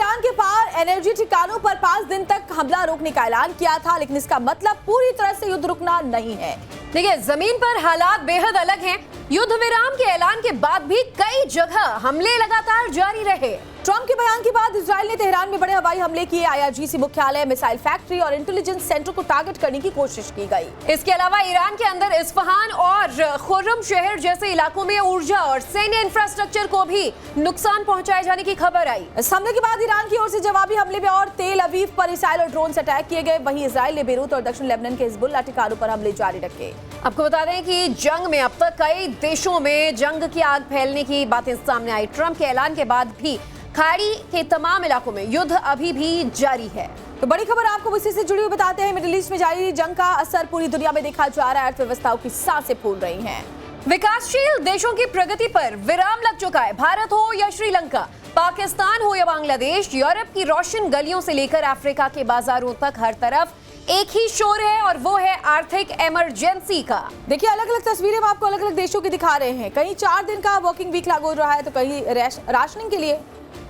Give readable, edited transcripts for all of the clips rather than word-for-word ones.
Iran के पार energy ठिकानों पर 5 दिन तक हमला रोकने का ऐलान किया था, लेकिन इसका मतलब पूरी तरह से युद्ध रुकना नहीं है। देखिए, जमीन पर हालात बेहद अलग हैं। युद्ध विराम के ऐलान के बाद भी कई जगह हमले लगातार जारी रहे। ट्रंप के बयान के बाद इजराइल ने तेहरान में बड़े हवाई हमले किए। आईआरजीसी मुख्यालय, मिसाइल फैक्ट्री और इंटेलिजेंस सेंटर को टारगेट करने की कोशिश की गई। इसके अलावा ईरान के अंदर इस्फहान और खुर्रम शहर जैसे इलाकों में ऊर्जा और सैन्य इंफ्रास्ट्रक्चर को भी नुकसान पहुंचाए जाने की खबर आई। इस हमले के बाद ईरान की ओर से जवाबी हमले में और तेल अवीव पर मिसाइल और ड्रोन से अटैक किए गए। वहीं इजराइल ने बेरूत और दक्षिण लेबनान के हिजबुल्लाह ठिकानों पर हमले जारी रखे। आपको बता दें कि जंग में अब तक कई देशों में जंग की आग फैलने की बातें सामने आई। ट्रंप के ऐलान के बाद भी खाड़ी के तमाम इलाकों में युद्ध अभी भी जारी है। तो बड़ी खबर आपको इसी से जुड़ी हुई बताते हैं। मिडिल ईस्ट में जारी जंग का असर पूरी दुनिया में देखा जा रहा है। अर्थव्यवस्थाओं की सांसें फूल रही हैं। विकासशील देशों की प्रगति पर विराम लग चुका है। भारत हो या श्रीलंका, पाकिस्तान हो या बांग्लादेश, यूरोप की रोशन गलियों से लेकर अफ्रीका के बाजारों तक हर तरफ एक ही शोर है और वो है आर्थिक इमरजेंसी का। देखिए, अलग अलग तस्वीरें हम आपको अलग अलग देशों की दिखा रहे हैं। कहीं 4 दिन का वर्किंग वीक लागू हो रहा है, तो कहीं राशनिंग के लिए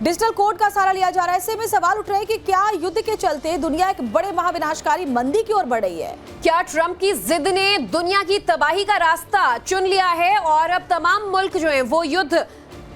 डिजिटल कोड का सहारा लिया जा रहा है। ऐसे में सवाल उठ रहे हैं कि क्या युद्ध के चलते दुनिया एक बड़े महाविनाशकारी मंदी की ओर बढ़ रही है? क्या ट्रंप की जिद ने दुनिया की तबाही का रास्ता चुन लिया है और अब तमाम मुल्क जो हैं वो युद्ध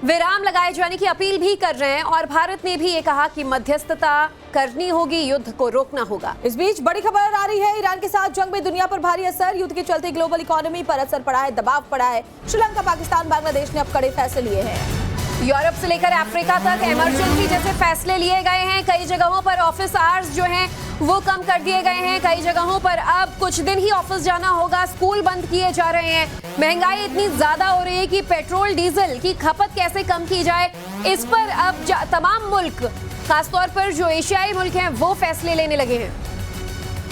विराम लगाए जाने की अपील भी कर रहे हैं और भारत ने भी ये कहा कि मध्यस्थता करनी होगी, युद्ध को रोकना होगा। इस बीच बड़ी खबर आ रही है, ईरान के साथ जंग में दुनिया पर भारी असर। युद्ध के चलते ग्लोबल इकोनॉमी पर असर पड़ा है, दबाव पड़ा है। श्रीलंका, पाकिस्तान, बांग्लादेश ने अब कड़े फैसले लिए हैं। यूरोप से लेकर अफ्रीका तक इमरजेंसी जैसे फैसले लिए गए हैं। कई जगहों पर ऑफिस आवर्स जो हैं वो कम कर दिए गए हैं। कई जगहों पर अब कुछ दिन ही ऑफिस जाना होगा। स्कूल बंद किए जा रहे हैं। महंगाई इतनी ज्यादा हो रही है कि पेट्रोल डीजल की खपत कैसे कम की जाए, इस पर अब तमाम मुल्क, खासतौर पर जो एशियाई मुल्क हैं, वो फैसले लेने लगे हैं।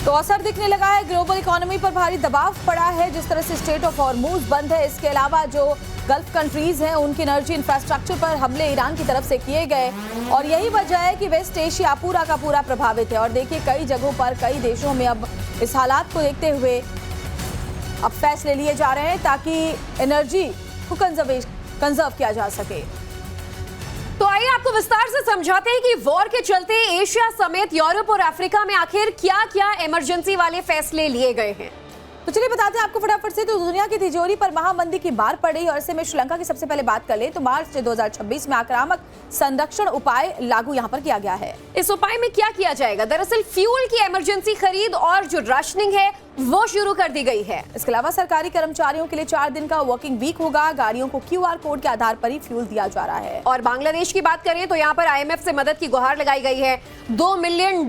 तो असर दिखने लगा है। ग्लोबल इकोनॉमी पर भारी दबाव पड़ा है, जिस तरह से स्ट्रेट ऑफ हॉर्मुज बंद है। इसके अलावा जो गल्फ कंट्रीज हैं उनकी एनर्जी इंफ्रास्ट्रक्चर पर हमले ईरान की तरफ से किए गए और यही वजह है कि वेस्ट एशिया पूरा का पूरा प्रभावित है। और देखिए, कई जगहों पर, कई देशों में अब इस हालात को देखते हुए अब फैसले लिए जा रहे हैं ताकि एनर्जी को कंजर्व किया जा सके। तो आइए आपको विस्तार से समझाते हैं कि वॉर के चलते एशिया समेत यूरोप और अफ्रीका में आखिर क्या क्या इमरजेंसी वाले फैसले लिए गए हैं। तो चलिए बताते हैं आपको फटाफट से। तो दुनिया की तिजोरी पर महामंदी की मार पड़ रही है और ऐसे में श्रीलंका की सबसे पहले बात कर लें तो मार्च 2026 में आक्रामक संरक्षण उपाय लागू यहां पर किया गया है। इस उपाय में क्या किया जाएगा? दरअसल फ्यूल की इमरजेंसी खरीद और जो राशनिंग है वो शुरू कर दी गई है। इसके अलावा सरकारी कर्मचारियों के लिए 4 दिन का वर्किंग वीक होगा। गाड़ियों को QR कोड के आधार पर ही फ्यूल दिया जा रहा है। और बांग्लादेश की बात करें तो यहाँ पर IMF से मदद की गुहार लगाई गई है। $2 मिलियन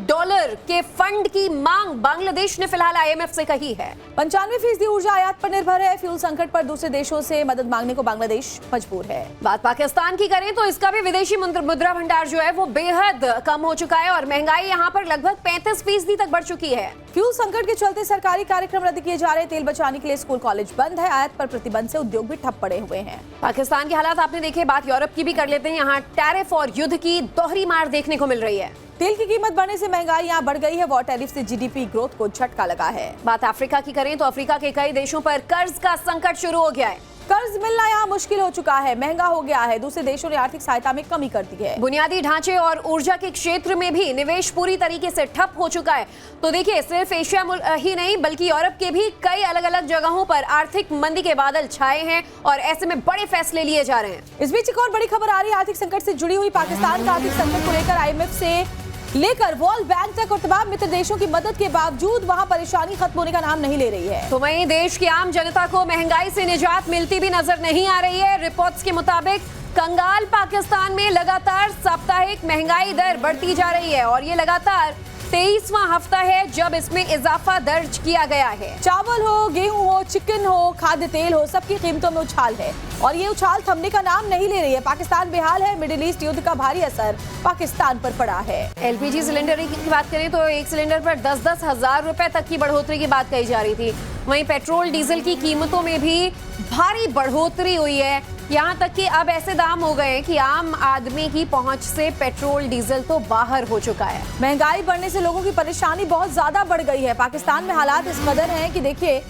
के फंड की मांग बांग्लादेश ने फिलहाल IMF से कही है। 95% ऊर्जा आयात पर निर्भर है। फ्यूल संकट पर दूसरे देशों से मदद मांगने को बांग्लादेश मजबूर है। बात पाकिस्तान की करें तो इसका भी विदेशी मुद्रा भंडार जो है वो बेहद कम हो चुका है और महंगाई यहाँ पर लगभग 35% तक बढ़ चुकी है। फ्यूल संकट के चलते सरकारी कार्यक्रम रद्द किए जा रहे। तेल बचाने के लिए स्कूल कॉलेज बंद है। आयात पर प्रतिबंध से उद्योग भी ठप पड़े हुए हैं। पाकिस्तान के हालात आपने देखे। बात यूरोप की भी कर लेते हैं। यहाँ टैरिफ और युद्ध की दोहरी मार देखने को मिल रही है। तेल की कीमत बढ़ने से महंगाई यहाँ बढ़ गई है। वॉर टैरिफ से GDP ग्रोथ को झटका लगा है। बात अफ्रीका की करें तो अफ्रीका के कई देशों पर कर्ज का संकट शुरू हो गया है। कर्ज मिलना यहाँ मुश्किल हो चुका है, महंगा हो गया है। दूसरे देशों ने आर्थिक सहायता में कमी कर दी है। बुनियादी ढांचे और ऊर्जा के क्षेत्र में भी निवेश पूरी तरीके से ठप हो चुका है। तो देखिए, सिर्फ एशिया ही नहीं बल्कि यूरोप के भी कई अलग अलग जगहों पर आर्थिक मंदी के बादल छाए हैं और ऐसे में बड़े फैसले लिए जा रहे हैं। इस बीच एक और बड़ी खबर आ रही है आर्थिक संकट से जुड़ी हुई। पाकिस्तान का आर्थिक संकट को लेकर IMF से लेकर वर्ल्ड बैंक तक और तमाम मित्र देशों की मदद के बावजूद वहां परेशानी खत्म होने का नाम नहीं ले रही है। तो वहीं देश की आम जनता को महंगाई से निजात मिलती भी नजर नहीं आ रही है। रिपोर्ट्स के मुताबिक कंगाल पाकिस्तान में लगातार साप्ताहिक महंगाई दर बढ़ती जा रही है और ये लगातार 23वां हफ्ता है जब इसमें इजाफा दर्ज किया गया है। चावल हो, गेहूं हो, चिकन हो, खाद्य तेल हो, सबकी कीमतों में उछाल है और ये उछाल थमने का नाम नहीं ले रही है। पाकिस्तान बेहाल है। मिडिल ईस्ट युद्ध का भारी असर पाकिस्तान पर पड़ा है। LPG सिलेंडर की बात करें तो एक सिलेंडर पर 10-10 हजार रुपए तक की बढ़ोतरी की बात कही जा रही थी। वहीं पेट्रोल डीजल की कीमतों में भी भारी बढ़ोतरी हुई है। यहाँ तक कि अब ऐसे दाम हो गए कि आम आदमी की पहुंच से पेट्रोल डीजल तो बाहर हो चुका है। महंगाई बढ़ने से लोगों की परेशानी बहुत ज्यादा बढ़ गई है। पाकिस्तान में हालात इस कदर हैं कि देखिए,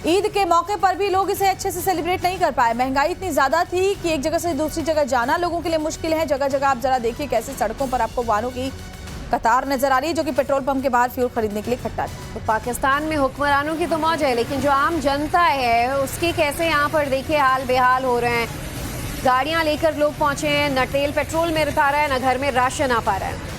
ईद के मौके पर भी लोग इसे अच्छे से सेलिब्रेट नहीं कर पाए। महंगाई इतनी ज्यादा थी कि एक जगह से दूसरी जगह जाना लोगों के लिए मुश्किल है। जगह जगह आप जरा देखिए कैसे सड़कों पर आपको वाहनों की कतार नजर आ रही है जो कि पेट्रोल पंप के बाहर फ्यूल खरीदने के लिए इकट्ठा थी। तो पाकिस्तान में हुक्मरानों की तो मौज है, लेकिन जो आम जनता है उसकी कैसे यहाँ पर देखिए हाल बेहाल हो रहे हैं। गाड़ियां लेकर लोग पहुंचे हैं, न तेल पेट्रोल मिल पा रहा है, न घर में राशन आ पा रहा है।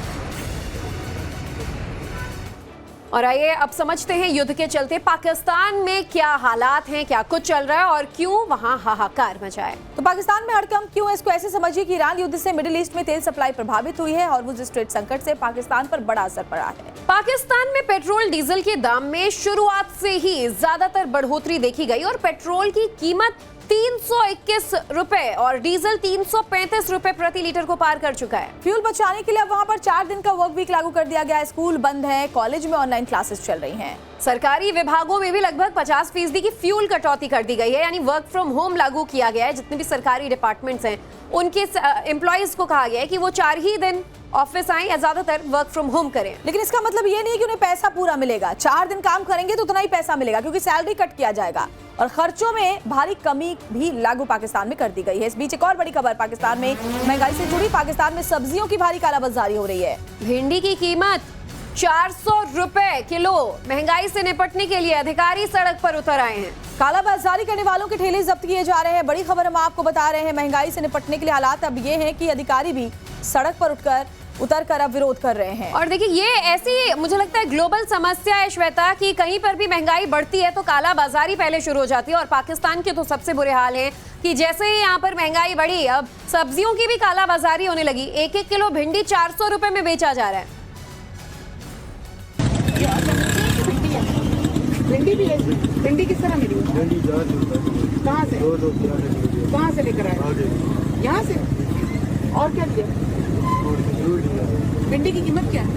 और आइए अब समझते हैं युद्ध के चलते पाकिस्तान में क्या हालात हैं, क्या कुछ चल रहा है और क्यों वहां हाहाकार मचा है। तो पाकिस्तान में हड़कंप क्यों है, इसको ऐसे समझिए कि ईरान युद्ध से मिडिल ईस्ट में तेल सप्लाई प्रभावित हुई है। हॉर्मुज़ स्ट्रेट संकट से पाकिस्तान पर बड़ा असर पड़ा है। पाकिस्तान में पेट्रोल डीजल के दाम में शुरुआत से ही ज्यादातर बढ़ोतरी देखी गई और पेट्रोल की कीमत 321 रुपए और डीजल 335 रुपए प्रति लीटर को पार कर चुका है। फ्यूल बचाने के लिए अब वहां पर 4 दिन का वर्क वीक लागू कर दिया गया है। स्कूल बंद है, कॉलेज में ऑनलाइन क्लासेस चल रही हैं। सरकारी विभागों में भी लगभग 50% की फ्यूल कटौती कर दी गई है, यानी वर्क फ्रॉम होम लागू किया गया है। जितने भी सरकारी डिपार्टमेंट्स हैं उनके एम्प्लॉइज को कहा गया है कि वो 4 ही दिन ऑफिस आए या ज्यादातर वर्क फ्रॉम होम करें। लेकिन इसका मतलब ये नहीं है कि उन्हें पैसा पूरा मिलेगा। 4 दिन काम करेंगे तो उतना ही पैसा मिलेगा क्योंकि सैलरी कट किया जाएगा और खर्चों में भारी कमी भी लागू पाकिस्तान में कर दी गई है। इस बीच एक और बड़ी खबर पाकिस्तान में महंगाई से जुड़ी। पाकिस्तान में सब्जियों की भारी कालाबाजारी हो रही है। भिंडी की कीमत 400 रुपए किलो। महंगाई से निपटने के लिए अधिकारी सड़क पर उतर आए हैं। कालाबाजारी करने वालों के ठेले जब्त किए जा रहे हैं। बड़ी खबर हम आपको बता रहे हैं। महंगाई से निपटने के लिए हालात अब ये हैं कि अधिकारी भी सड़क पर उतरकर अब विरोध कर रहे हैं। और देखिए ये ऐसी मुझे लगता है ग्लोबल समस्या है श्वेता कि कहीं पर भी महंगाई बढ़ती है तो काला बाजारी पहले शुरू हो जाती है। और पाकिस्तान के तो सबसे बुरे हाल है कि जैसे ही यहाँ पर महंगाई बढ़ी अब सब्जियों की भी काला बाजारी होने लगी। 1-1 किलो भिंडी 400 रुपए में बेचा जा रहा है। भिंडी भी है। भिंडी किस तरह मिली? कहाँ से? कहाँ से लेकर आए? यहाँ से। और क्या लिया? भिंडी की कीमत क्या है?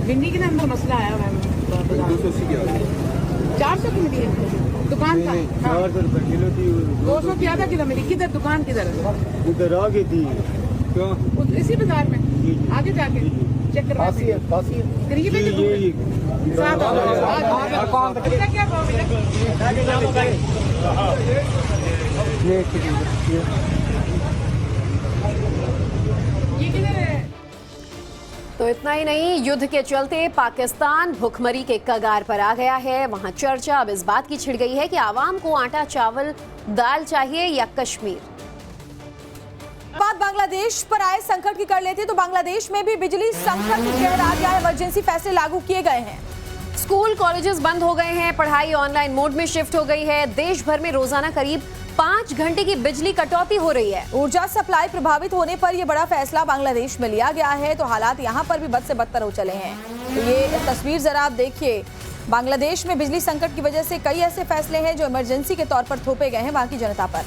भिंडी के अंदर मसला आया मैम। 400 की मिली है दुकान का। 400 रुपए किलो थी। 200 की आधा किलो मिली। किधर दुकान किधर है? उधर आगे थी। क्यों? इसी बाजार में आगे जाके चेक करवा करिए बेटे। क्या भाव ये किधर है? तो इतना ही नहीं, युद्ध के चलते पाकिस्तान भुखमरी के कगार पर आ गया है। वहां चर्चा अब इस बात की छिड़ गई है कि आवाम को आटा चावल दाल चाहिए या कश्मीर। बात बांग्लादेश पर आए संकट की कर लेते तो बांग्लादेश में भी बिजली संकट गहरा गया है। इमरजेंसी फैसले लागू किए गए हैं। स्कूल कॉलेजेस बंद हो गए हैं, पढ़ाई ऑनलाइन मोड में शिफ्ट हो गई है। देश भर में रोजाना करीब 5 घंटे की बिजली कटौती हो रही है। ऊर्जा सप्लाई प्रभावित होने पर यह बड़ा फैसला बांग्लादेश में लिया गया है। तो हालात यहाँ पर भी बद से बदतर हो चले हैं। तो ये तस्वीर जरा आप देखिए। बांग्लादेश में बिजली संकट की वजह से कई ऐसे फैसले हैं जो इमरजेंसी के तौर पर थोपे गए हैं वहां की जनता पर।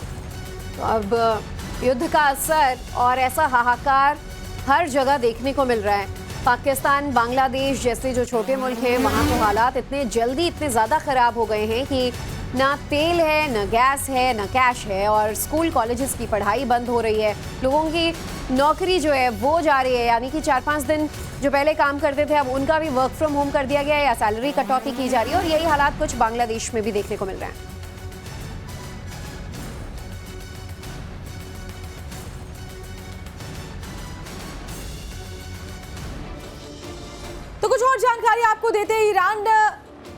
तो अब युद्ध का असर और ऐसा हाहाकार हर जगह देखने को मिल रहा है। पाकिस्तान, बांग्लादेश जैसे जो छोटे मुल्क हैं वहाँ तो हालात इतने जल्दी इतने ज़्यादा ख़राब हो गए हैं कि ना तेल है, ना गैस है, ना कैश है और स्कूल कॉलेजेस की पढ़ाई बंद हो रही है। लोगों की नौकरी जो है वो जा रही है, यानी कि 4-5 दिन जो पहले काम करते थे अब उनका भी वर्क फ्रॉम होम कर दिया गया है या सैलरी कटौती की जा रही है। और यही हालात कुछ बांग्लादेश में भी देखने को मिल रहे हैं। तो कुछ और जानकारी आपको देते हैं। ईरान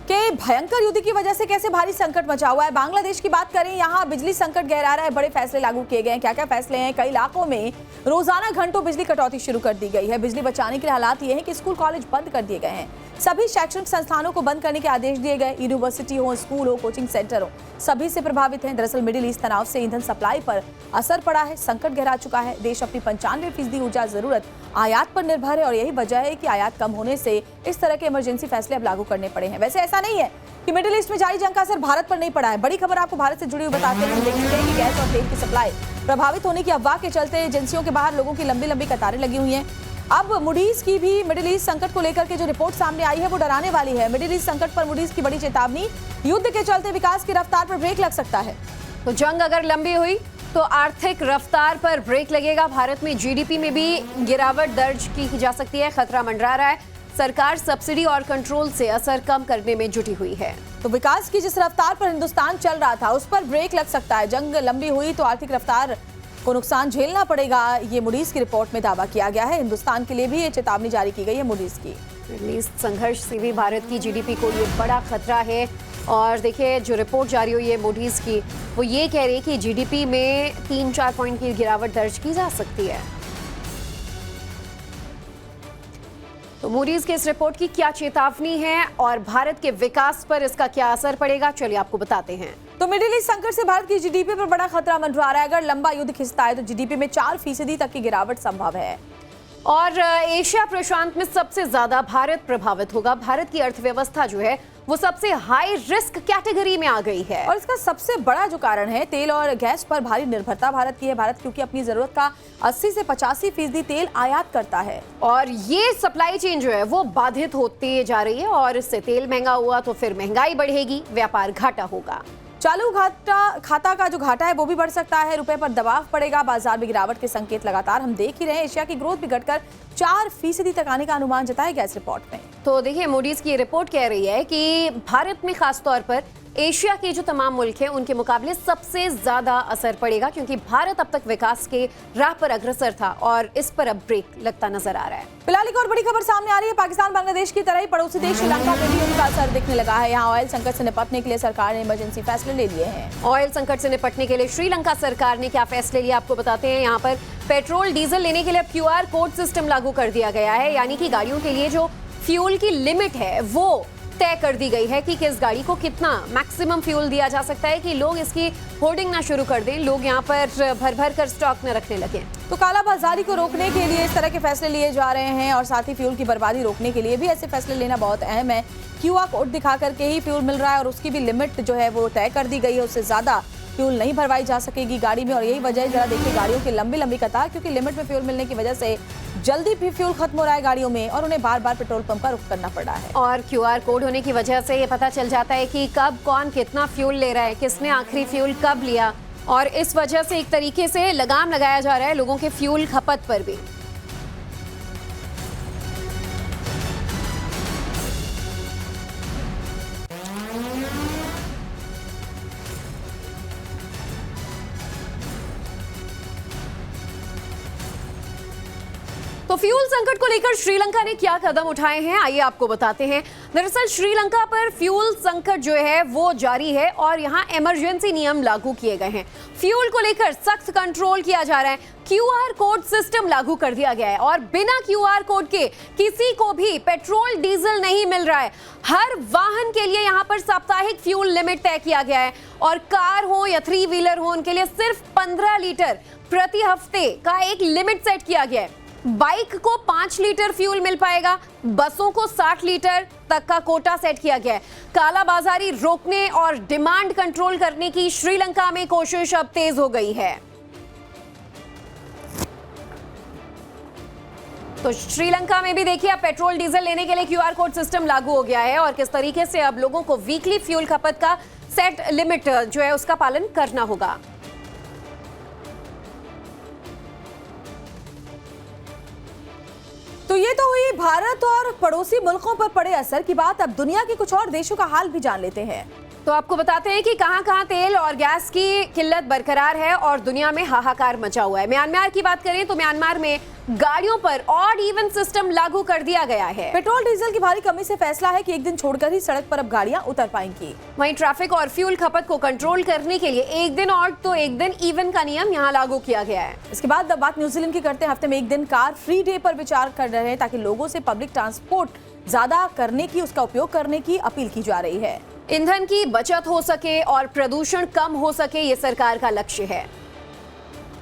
के भयंकर युद्ध की वजह से कैसे भारी संकट मचा हुआ है। बांग्लादेश की बात करें, यहाँ बिजली संकट गहरा रहा है। बड़े फैसले लागू किए गए हैं। क्या क्या फैसले हैं? कई इलाकों में रोजाना घंटों बिजली कटौती शुरू कर दी गई है। बिजली बचाने के लिए हालात ये हैं कि स्कूल कॉलेज बंद कर दिए गए हैं। सभी शैक्षणिक संस्थानों को बंद करने के आदेश दिए गए। यूनिवर्सिटी हो, स्कूल हो, कोचिंग सेंटर हो, सभी से प्रभावित हैं। दरअसल मिडिल ईस्ट तनाव से ईंधन सप्लाई पर असर पड़ा है। संकट गहरा चुका है। देश अपनी 95% ऊर्जा जरूरत आयात पर निर्भर है और यही वजह है कि आयात कम होने से इस तरह के इमरजेंसी फैसले अब लागू करने पड़े हैं। वैसे ऐसा नहीं है कि मिडिल ईस्ट में जारी जंग का असर भारत पर नहीं पड़ा है। बड़ी खबर आपको भारत से जुड़ी हुई बताते हैं। देखेंगे कि गैस और तेल की सप्लाई प्रभावित होने की अफवाह के चलते एजेंसियों के बाहर लोगों की लंबी लंबी कतारें लगी हुई हैं। अब मूडीज की भी मिडिल ईस्ट संकट को लेकर के जो रिपोर्ट सामने आई है वो डराने वाली है। मिडिल ईस्ट संकट पर मूडीज की बड़ी चेतावनी, युद्ध के चलते विकास की रफ्तार पर ब्रेक लग सकता है। तो जंग अगर लंबी हुई तो आर्थिक रफ्तार पर ब्रेक लगेगा। भारत में जीडीपी में भी गिरावट दर्ज की जा सकती है। खतरा मंडरा रहा है। सरकार सब्सिडी और कंट्रोल से असर कम करने में जुटी हुई है। तो विकास की जिस रफ्तार पर हिंदुस्तान चल रहा था उस पर ब्रेक लग सकता है। जंग लंबी हुई तो आर्थिक रफ्तार को नुकसान झेलना पड़ेगा, ये मूडीज की रिपोर्ट में दावा किया गया है। हिंदुस्तान के लिए भी ये चेतावनी जारी की गई है मूडीज की। मिडल ईस्ट संघर्ष से भी भारत की जीडीपी को ये बड़ा खतरा है। और देखिए जो रिपोर्ट जारी हुई है मूडीज की, वो ये कह रही है कि जीडीपी में 3-4 पॉइंट की गिरावट दर्ज की जा सकती है। तो मूडीज के इस रिपोर्ट की क्या चेतावनी है और भारत के विकास पर इसका क्या असर पड़ेगा, चलिए आपको बताते हैं। तो मिडिल ईस्ट संकट से भारत की जीडीपी पर बड़ा खतरा मंडरा रहा है। अगर लंबा युद्ध खिंचता है तो जीडीपी में 4% तक की गिरावट संभव है। और एशिया प्रशांत में सबसे ज्यादा भारत प्रभावित होगा। भारत की अर्थव्यवस्था जो है वो सबसे हाई रिस्क कैटेगरी में आ गई है। और इसका सबसे बड़ा जो कारण है तेल और गैस पर भारी निर्भरता भारत की है। भारत क्योंकि अपनी जरूरत का 80 से 85% तेल आयात करता है और ये सप्लाई चेन जो है वो बाधित होती जा रही है और इससे तेल महंगा हुआ तो फिर महंगाई बढ़ेगी, व्यापार घाटा होगा। चालू खाता का जो घाटा है वो भी बढ़ सकता है। रुपए पर दबाव पड़ेगा, बाजार में गिरावट के संकेत लगातार हम देख ही रहे हैं। एशिया की ग्रोथ भी घटकर 4% तक आने का अनुमान जताया गया इस रिपोर्ट में। तो देखिए मूडीज की रिपोर्ट कह रही है कि भारत में खास तौर पर एशिया के जो तमाम मुल्क हैं उनके मुकाबले सबसे ज्यादा असर पड़ेगा, क्योंकि भारत अब तक विकास के राह पर अग्रसर था और इस पर अब ब्रेक लगता नजर आ रहा है। फिलहाल एक और बड़ी खबर सामने आ रही है। पाकिस्तान बांग्लादेश की तरह ही पड़ोसी देश श्रीलंका में भी उनका असर दिखने लगा है। यहाँ ऑयल संकट से निपटने के लिए सरकार ने इमरजेंसी फैसले ले लिए हैं। ऑयल संकट से निपटने के लिए श्रीलंका सरकार ने क्या फैसले लिए आपको बताते हैं। यहाँ पर पेट्रोल डीजल लेने के लिए अब QR कोड सिस्टम लागू कर दिया गया है, यानी कि गाड़ियों के लिए जो फ्यूल की लिमिट है वो तय कर दी गई है कि किस गाड़ी को कितना मैक्सिमम फ्यूल दिया जा सकता है कि लोग इसकी होर्डिंग ना शुरू कर दें, लोग यहाँ पर भर भर कर स्टॉक न रखने लगे। तो कालाबाजारी को रोकने के लिए इस तरह के फैसले लिए जा रहे हैं और साथ ही फ्यूल की बर्बादी रोकने के लिए भी ऐसे फैसले लेना बहुत अहम है। QR कोड दिखा करके ही फ्यूल मिल रहा है और उसकी भी लिमिट जो है वो तय कर दी गई है, उससे ज्यादा फ्यूल नहीं भरवाई जा सकेगी गाड़ी में। और यही वजह है, जरा देखिए गाड़ियों की लंबी कतार, क्योंकि लिमिट में फ्यूल मिलने की वजह से जल्दी भी फ्यूल खत्म हो रहा है गाड़ियों में और उन्हें बार बार पेट्रोल पंप का रुख करना पड़ रहा है। और QR कोड होने की वजह से ये पता चल जाता है कि कब कौन कितना फ्यूल ले रहा है, किसने आखिरी फ्यूल कब लिया, और इस वजह से एक तरीके से लगाम लगाया जा रहा है लोगों के फ्यूल खपत पर भी। तो फ्यूल संकट को लेकर श्रीलंका ने क्या कदम उठाए हैं, आइए आपको बताते हैं। दरअसल श्रीलंका पर फ्यूल संकट जो है वो जारी है और यहाँ इमरजेंसी नियम लागू किए गए हैं। फ्यूल को लेकर सख्त कंट्रोल किया जा रहा है। QR कोड सिस्टम लागू कर दिया गया है और बिना QR कोड के किसी को भी पेट्रोल डीजल नहीं मिल रहा है। हर वाहन के लिए यहाँ पर साप्ताहिक फ्यूल लिमिट तय किया गया है और कार हो या 3 व्हीलर हो उनके लिए सिर्फ 15 लीटर प्रति हफ्ते का एक लिमिट सेट किया गया है। बाइक को 5 लीटर फ्यूल मिल पाएगा, बसों को 60 लीटर तक का कोटा सेट किया गया है। कालाबाजारी रोकने और डिमांड कंट्रोल करने की श्रीलंका में कोशिश अब तेज हो गई है। तो श्रीलंका में भी देखिए अब पेट्रोल डीजल लेने के लिए QR कोड सिस्टम लागू हो गया है और किस तरीके से अब लोगों को वीकली फ्यूल खपत का सेट लिमिट जो है उसका पालन करना होगा। तो ये तो हुई भारत और पड़ोसी मुल्कों पर पड़े असर की बात। अब दुनिया के कुछ और देशों का हाल भी जान लेते हैं। तो आपको बताते हैं कि कहां-कहां तेल और गैस की किल्लत बरकरार है और दुनिया में हाहाकार मचा हुआ है। म्यांमार की बात करें तो म्यांमार में गाड़ियों पर ऑड इवन सिस्टम लागू कर दिया गया है। पेट्रोल डीजल की भारी कमी से फैसला है कि एक दिन छोड़कर ही सड़क पर अब गाड़ियां उतर पाएंगी। वहीं ट्रैफिक और फ्यूल खपत को कंट्रोल करने के लिए एक दिन ऑड तो एक दिन इवन का नियम यहाँ लागू किया गया है। इसके बाद बात न्यूजीलैंड की करते हैं। हफ्ते में एक दिन कार फ्री डे पर विचार कर रहे हैं ताकि लोगों से पब्लिक ट्रांसपोर्ट ज्यादा करने की, उसका उपयोग करने की अपील की जा रही है। ईंधन की बचत हो सके और प्रदूषण कम हो सके, ये सरकार का लक्ष्य है।